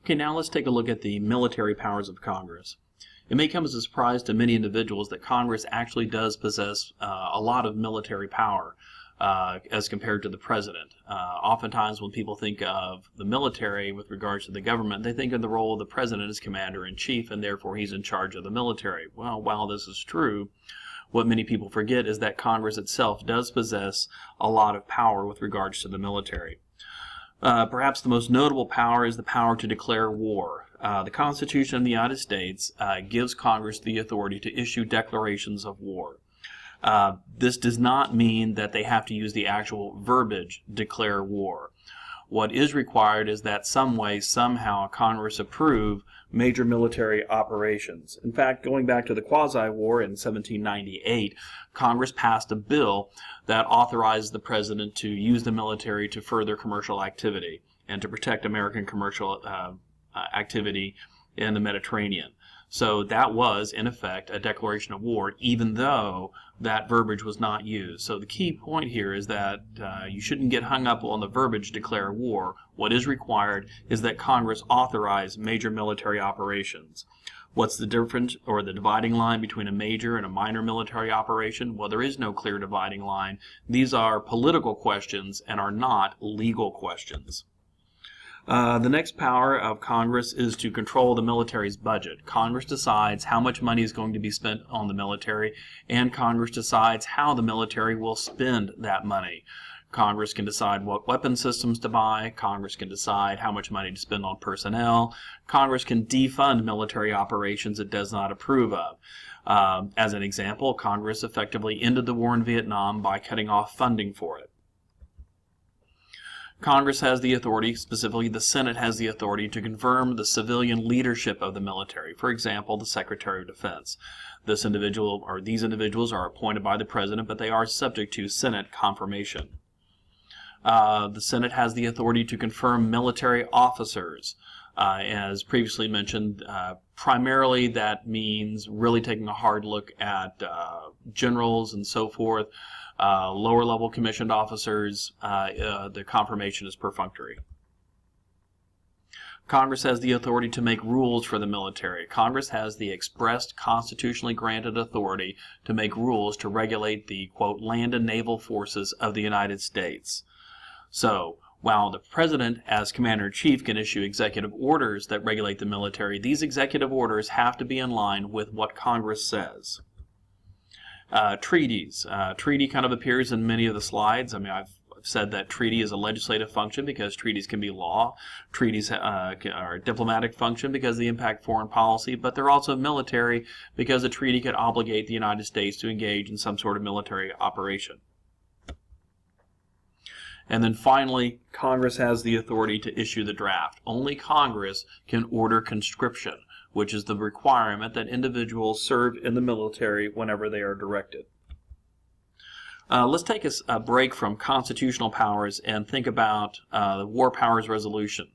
Okay, now let's take a look at the military powers of Congress. It may come as a surprise to many individuals that Congress actually does possess a lot of military power as compared to the president. Oftentimes when people think of the military with regards to the government, they think of the role of the president as commander-in-chief, and therefore he's in charge of the military. Well, while this is true, what many people forget is that Congress itself does possess a lot of power with regards to the military. Perhaps the most notable power is the power to declare war. The Constitution of the United States gives Congress the authority to issue declarations of war. This does not mean that they have to use the actual verbiage, declare war. What is required is that some way, somehow, Congress approve major military operations. In fact, going back to the Quasi-War in 1798, Congress passed a bill that authorized the president to use the military to further commercial activity and to protect American commercial activity in the Mediterranean. So that was, in effect, a declaration of war, even though that verbiage was not used. So the key point here is that you shouldn't get hung up on the verbiage declare war. What is required is that Congress authorize major military operations. What's the difference or the dividing line between a major and a minor military operation? Well, there is no clear dividing line. These are political questions and are not legal questions. The next power of Congress is to control the military's budget. Congress decides how much money is going to be spent on the military, and Congress decides how the military will spend that money. Congress can decide what weapon systems to buy. Congress can decide how much money to spend on personnel. Congress can defund military operations it does not approve of. As an example, Congress effectively ended the war in Vietnam by cutting off funding for it. Congress has the authority, specifically the Senate has the authority, to confirm the civilian leadership of the military. For example, the Secretary of Defense. This individual or these individuals are appointed by the President, but they are subject to Senate confirmation. The Senate has the authority to confirm military officers. As previously mentioned, primarily that means really taking a hard look at generals and so forth. Lower level commissioned officers, the confirmation is perfunctory. Congress has the authority to make rules for the military. Congress has the expressed constitutionally granted authority to make rules to regulate the, quote, land and naval forces of the United States. So, while the President, as Commander-in-Chief, can issue executive orders that regulate the military, these executive orders have to be in line with what Congress says. Treaties. Treaty kind of appears in many of the slides. I mean, I've said that treaty is a legislative function because treaties can be law. Treaties are a diplomatic function because they impact foreign policy, but they're also military because a treaty could obligate the United States to engage in some sort of military operation. And then finally, Congress has the authority to issue the draft. Only Congress can order conscription, which is the requirement that individuals serve in the military whenever they are directed. Let's take a break from constitutional powers and think about the War Powers Resolution.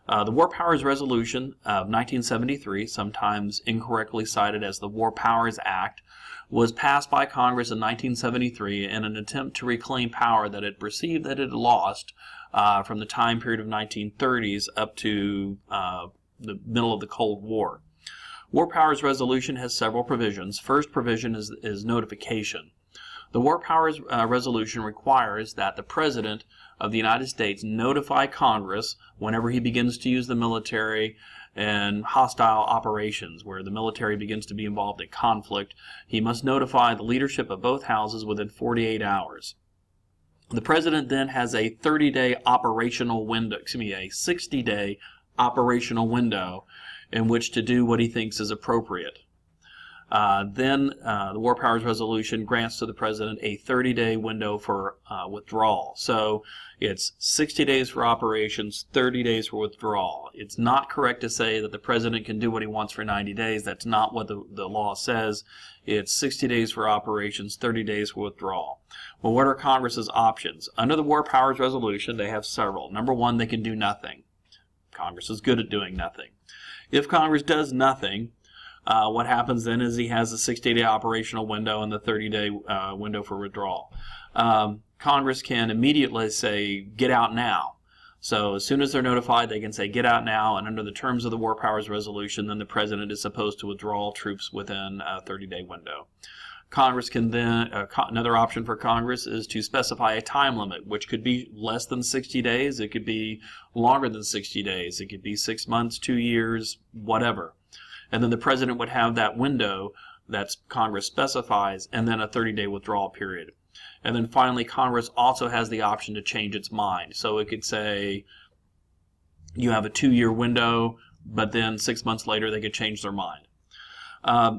The War Powers Resolution of 1973, sometimes incorrectly cited as the War Powers Act, was passed by Congress in 1973 in an attempt to reclaim power that it perceived that it had lost from the time period of 1930s up to the middle of the Cold War. War Powers Resolution has several provisions. First provision is notification. The War Powers Resolution requires that the President of the United States notify Congress whenever he begins to use the military in hostile operations where the military begins to be involved in conflict. He must notify the leadership of both houses within 48 hours. The President then has a 30-day operational window, a 60-day operational window in which to do what he thinks is appropriate. Then the War Powers Resolution grants to the President a 30-day window for withdrawal. So it's 60 days for operations, 30 days for withdrawal. It's not correct to say that the President can do what he wants for 90 days. That's not what the law says. It's 60 days for operations, 30 days for withdrawal. Well, what are Congress's options? Under the War Powers Resolution, they have several. Number one, they can do nothing. Congress is good at doing nothing. If Congress does nothing, what happens then is he has a 60-day operational window and the 30-day window for withdrawal. Congress can immediately say, get out now. So as soon as they're notified, they can say, get out now, and under the terms of the War Powers Resolution, then the President is supposed to withdraw troops within a 30-day window. Congress can then, another option for Congress is to specify a time limit, which could be less than 60 days, it could be longer than 60 days, it could be 6 months, 2 years, whatever. And then the President would have that window that Congress specifies, and then a 30-day withdrawal period. And then finally, Congress also has the option to change its mind. So it could say you have a 2-year window, but then 6 months later they could change their mind.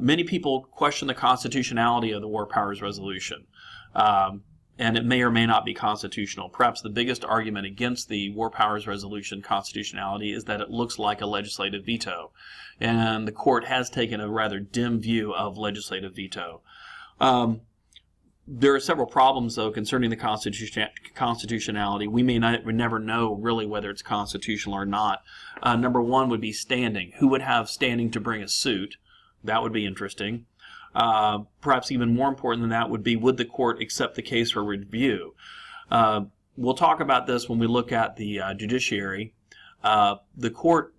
Many people question the constitutionality of the War Powers Resolution, and it may or may not be constitutional. Perhaps the biggest argument against the War Powers Resolution constitutionality is that it looks like a legislative veto, and the court has taken a rather dim view of legislative veto. There are several problems, though, concerning the constitutionality. We may never know really whether it's constitutional or not. Number one would be standing. Who would have standing to bring a suit? That would be interesting. Perhaps even more important than that would be, would the court accept the case for review? We'll talk about this when we look at the judiciary. The court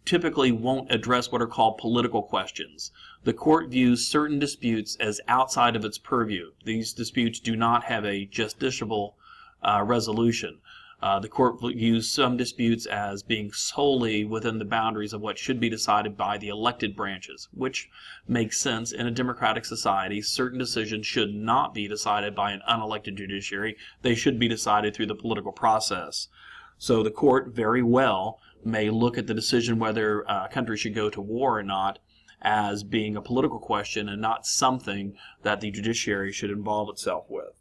typically won't address what are called political questions. The court views certain disputes as outside of its purview. These disputes do not have a justiciable resolution. The court views some disputes as being solely within the boundaries of what should be decided by the elected branches, which makes sense. In a democratic society, certain decisions should not be decided by an unelected judiciary. They should be decided through the political process. So the court very well may look at the decision whether a country should go to war or not as being a political question and not something that the judiciary should involve itself with.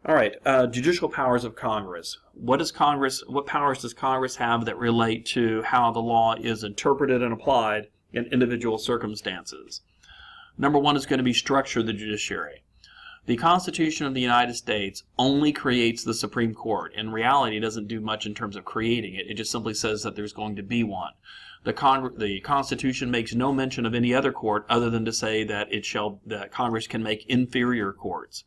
All right, judicial powers of Congress. What powers does Congress have that relate to how the law is interpreted and applied in individual circumstances? Number one is going to be structure of the judiciary. The Constitution of the United States only creates the Supreme Court. In reality, it doesn't do much in terms of creating it. It just simply says that there's going to be one. The Constitution makes no mention of any other court other than to say that that Congress can make inferior courts.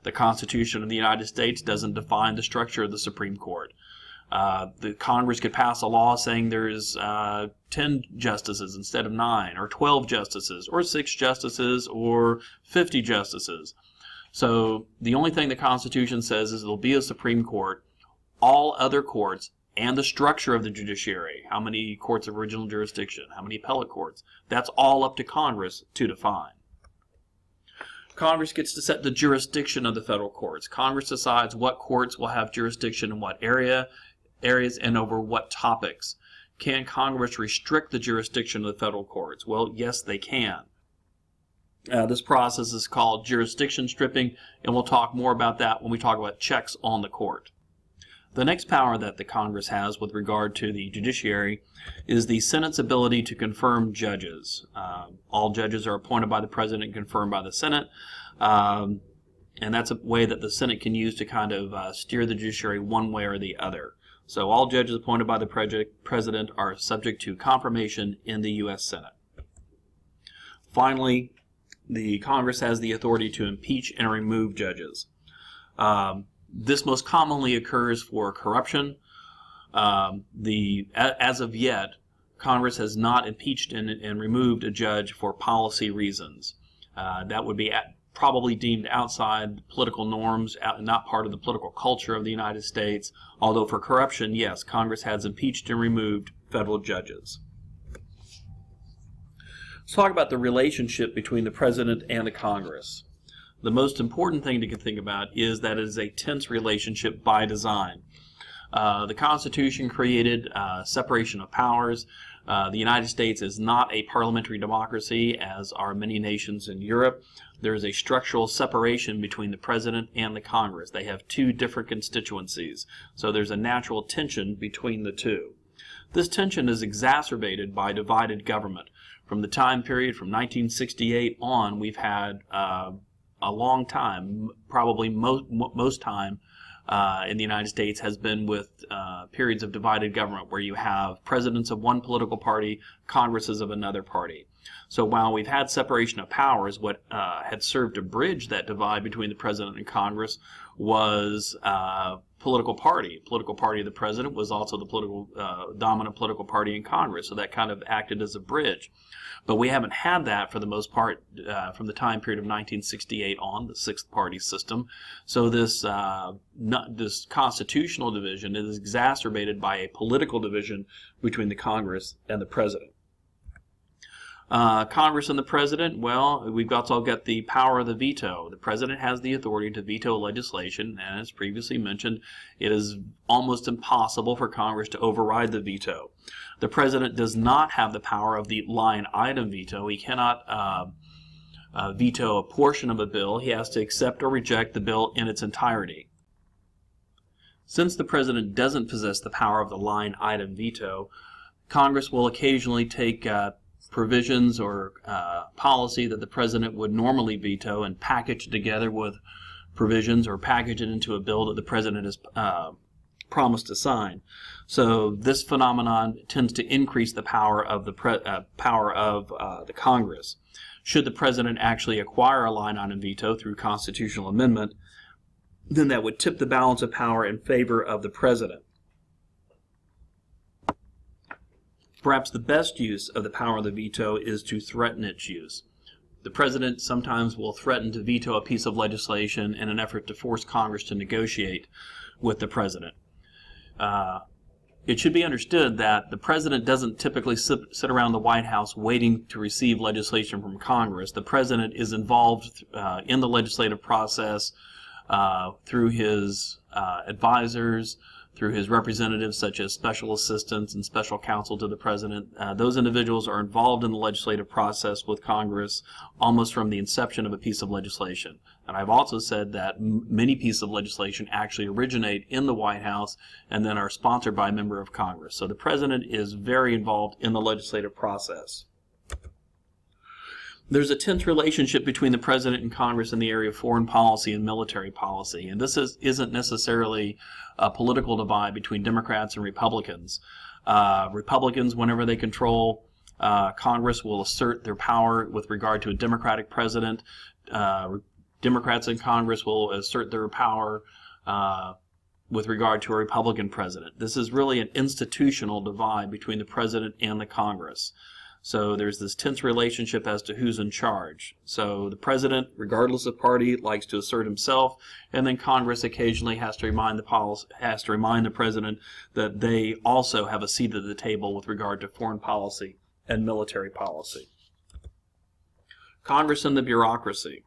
The Constitution of the United States doesn't define the structure of the Supreme Court. The Congress could pass a law saying there's 10 justices instead of 9, or 12 justices, or 6 justices, or 50 justices. So the only thing the Constitution says is there'll be a Supreme Court. All other courts and the structure of the judiciary, how many courts of original jurisdiction, how many appellate courts, that's all up to Congress to define. Congress gets to set the jurisdiction of the federal courts. Congress decides what courts will have jurisdiction in what areas and over what topics. Can Congress restrict the jurisdiction of the federal courts? Well, yes, they can. This process is called jurisdiction stripping, and we'll talk more about that when we talk about checks on the court. The next power that the Congress has with regard to the judiciary is the Senate's ability to confirm judges. All judges are appointed by the President and confirmed by the Senate, and that's a way that the Senate can use to kind of steer the judiciary one way or the other. So all judges appointed by the President are subject to confirmation in the U.S. Senate. Finally, the Congress has the authority to impeach and remove judges. This most commonly occurs for corruption. As of yet, Congress has not impeached and removed a judge for policy reasons. That would be probably deemed outside political norms, not part of the political culture of the United States. Although for corruption, yes, Congress has impeached and removed federal judges. Let's talk about the relationship between the President and the Congress. The most important thing to think about is that it is a tense relationship by design. The Constitution created separation of powers. The United States is not a parliamentary democracy, as are many nations in Europe. There is a structural separation between the President and the Congress. They have two different constituencies, so there's a natural tension between the two. This tension is exacerbated by divided government. From the time period from 1968 on, we've had a long time, probably most time in the United States has been with periods of divided government where you have presidents of one political party, Congresses of another party. So while we've had separation of powers, what had served to bridge that divide between the President and Congress was political party. Political party of the president was also the dominant political party in Congress, so that kind of acted as a bridge. But we haven't had that for the most part from the time period of 1968 on, the sixth-party system. So this constitutional division is exacerbated by a political division between the Congress and the president. Congress and the president, well, we've also got the power of the veto. The president has the authority to veto legislation, and as previously mentioned, it is almost impossible for Congress to override the veto. The president does not have the power of the line item veto. He cannot veto a portion of a bill. He has to accept or reject the bill in its entirety. Since the president doesn't possess the power of the line item veto, Congress will occasionally take provisions or policy that the president would normally veto and package it together with provisions or package it into a bill that the president has promised to sign. So this phenomenon tends to increase the power of the Congress. Should the president actually acquire a line item veto through constitutional amendment, then that would tip the balance of power in favor of the president. Perhaps the best use of the power of the veto is to threaten its use. The president sometimes will threaten to veto a piece of legislation in an effort to force Congress to negotiate with the president. It should be understood that the president doesn't typically sit around the White House waiting to receive legislation from Congress. The president is involved in the legislative process through his advisors, through his representatives such as special assistants and special counsel to the president. Those individuals are involved in the legislative process with Congress almost from the inception of a piece of legislation. And I've also said that many pieces of legislation actually originate in the White House and then are sponsored by a member of Congress. So the president is very involved in the legislative process. There's a tense relationship between the president and Congress in the area of foreign policy and military policy, and this isn't necessarily a political divide between Democrats and Republicans. Republicans, whenever they control Congress, will assert their power with regard to a Democratic president. Democrats in Congress will assert their power with regard to a Republican president. This is really an institutional divide between the president and the Congress. So there's this tense relationship as to who's in charge. So the president, regardless of party, likes to assert himself, and then Congress occasionally has to remind the president that they also have a seat at the table with regard to foreign policy and military policy. Congress and the bureaucracy.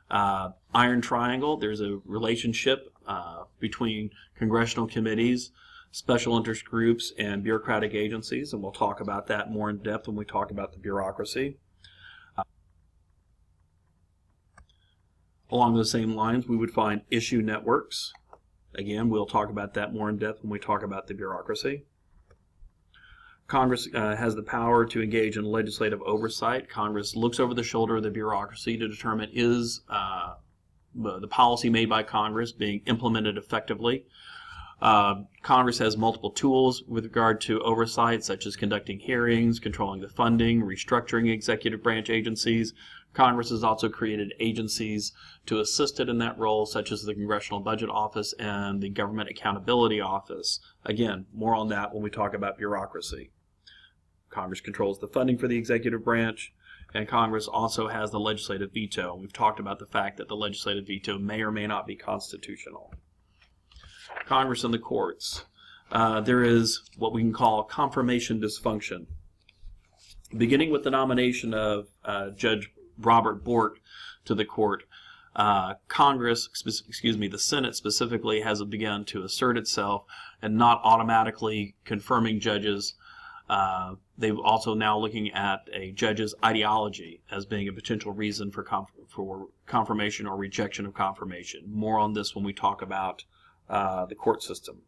Iron Triangle, there's a relationship between congressional committees, special interest groups, and bureaucratic agencies, and we'll talk about that more in depth when we talk about the bureaucracy. Along those same lines, we would find issue networks. Again, we'll talk about that more in depth when we talk about the bureaucracy. Congress has the power to engage in legislative oversight. Congress looks over the shoulder of the bureaucracy to determine is the policy made by Congress being implemented effectively. Congress has multiple tools with regard to oversight, such as conducting hearings, controlling the funding, restructuring executive branch agencies. Congress has also created agencies to assist it in that role, such as the Congressional Budget Office and the Government Accountability Office. Again, more on that when we talk about bureaucracy. Congress controls the funding for the executive branch, and Congress also has the legislative veto. We've talked about the fact that the legislative veto may or may not be constitutional. Congress and the courts. There is what we can call confirmation dysfunction. Beginning with the nomination of Judge Robert Bork to the court, the Senate specifically has begun to assert itself and not automatically confirming judges. They've also now looking at a judge's ideology as being a potential reason for confirmation or rejection of confirmation. More on this when we talk about the court system.